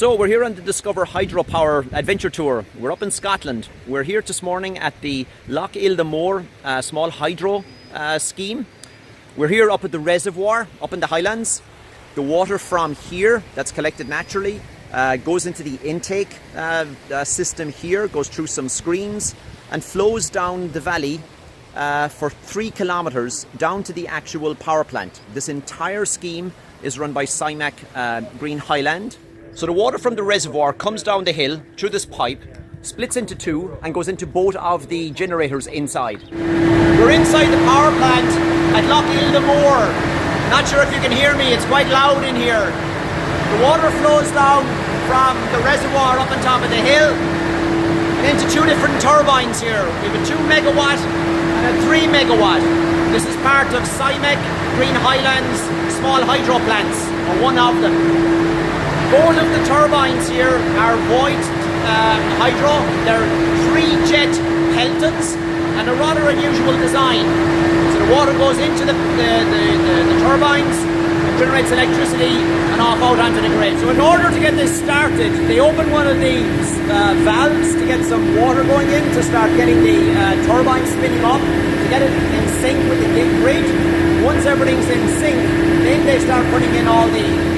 So we're here on the Discover Hydropower Adventure Tour. We're up in Scotland. We're here this morning at the Loch Eilde small hydro scheme. We're here up at the reservoir, up in the Highlands. The water from here, that's collected naturally, goes into the intake system here, goes through some screens and flows down the valley for 3 kilometers down to the actual power plant. This entire scheme is run by Green Highland. So the water from the reservoir comes down the hill through this pipe, splits into 2 and goes into both of the generators inside. We're inside the power plant at Loch Eilde. Not sure if you can hear me, it's quite loud in here. The water flows down from the reservoir up on top of the hill and into 2 different turbines here. We have a 2 megawatt and a 3 megawatt. This is part of Green Highlands small hydro plants, or one of them. Both of the turbines here are Voith hydro. They're 3-jet peltons and a rather unusual design. So the water goes into the turbines and generates electricity and off out onto the grid. So in order to get this started, they open one of these valves to get some water going in to start getting the turbine spinning up, to get it in sync with the grid. Once everything's in sync, then they start putting in all the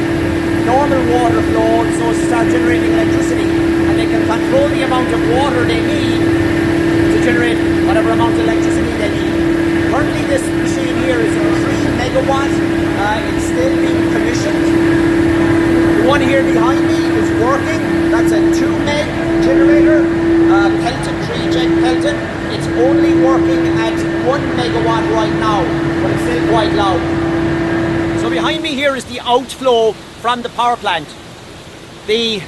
normal water flow so as to start generating electricity, and they can control the amount of water they need to generate whatever amount of electricity they need. Currently this machine here is a 3 megawatt. It's still being commissioned. The one here behind me is working. That's a 2 meg generator, pelton, 3-jet pelton. It's only working at 1 megawatt right now, but it's still quite loud. So behind me here is the outflow from the power plant. The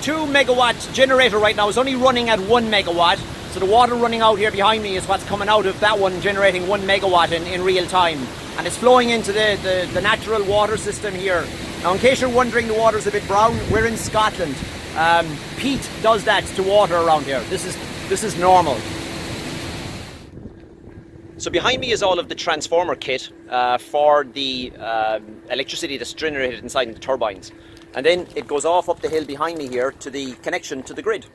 2 megawatt generator right now is only running at 1 megawatt. So the water running out here behind me is what's coming out of that one, generating 1 megawatt in real time. And it's flowing into the natural water system here. Now, in case you're wondering the water's a bit brown, we're in Scotland. Peat does that to water around here. This is normal. So behind me is all of the transformer kit for the electricity that's generated inside the turbines. And then it goes off up the hill behind me here to the connection to the grid.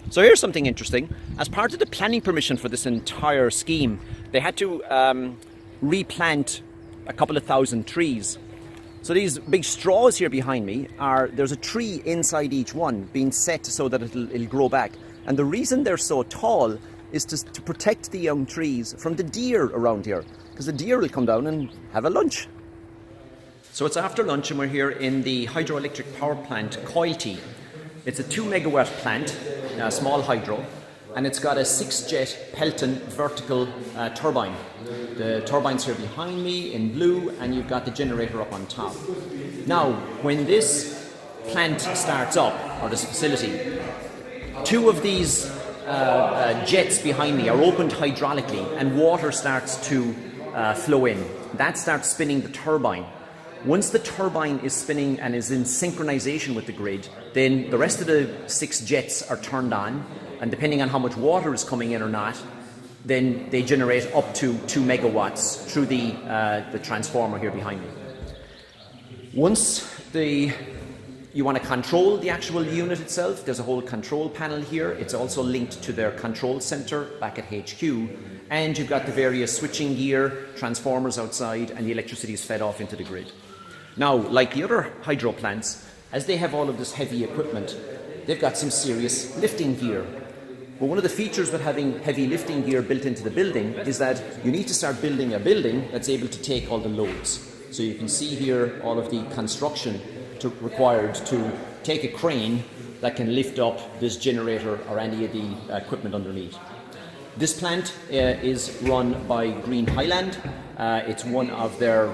So here's something interesting. As part of the planning permission for this entire scheme, they had to replant a couple of thousand trees. So these big straws here behind me there's a tree inside each one being set so that it'll grow back. And the reason they're so tall is to protect the young trees from the deer around here, because the deer will come down and have a lunch. So it's after lunch and we're here in the hydroelectric power plant Coiltie. It's a 2 megawatt plant, small hydro, and it's got a 6-jet pelton vertical turbine. The turbine's here behind me in blue, and you've got the generator up on top. Now, when this plant starts up, or this facility, 2 of these jets behind me are opened hydraulically and water starts to flow in. That starts spinning the turbine. Once the turbine is spinning and is in synchronization with the grid, then the rest of the 6 jets are turned on, and depending on how much water is coming in or not, then they generate up to 2 megawatts through the transformer here behind me. Once you want to control the actual unit itself, there's a whole control panel here. It's also linked to their control center back at HQ. And you've got the various switching gear, transformers outside, and the electricity is fed off into the grid. Now, like the other hydro plants, as they have all of this heavy equipment, they've got some serious lifting gear. But one of the features with having heavy lifting gear built into the building is that you need to start building a building that's able to take all the loads. So you can see here all of the construction required to take a crane that can lift up this generator or any of the equipment underneath. This plant is run by Green Highland. It's one of their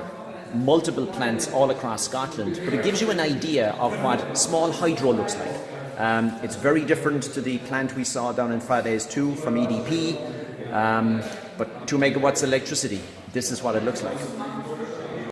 multiple plants all across Scotland, but it gives you an idea of what small hydro looks like. It's very different to the plant we saw down in Fridays 2 from EDP, but 2 megawatts electricity. This is what it looks like.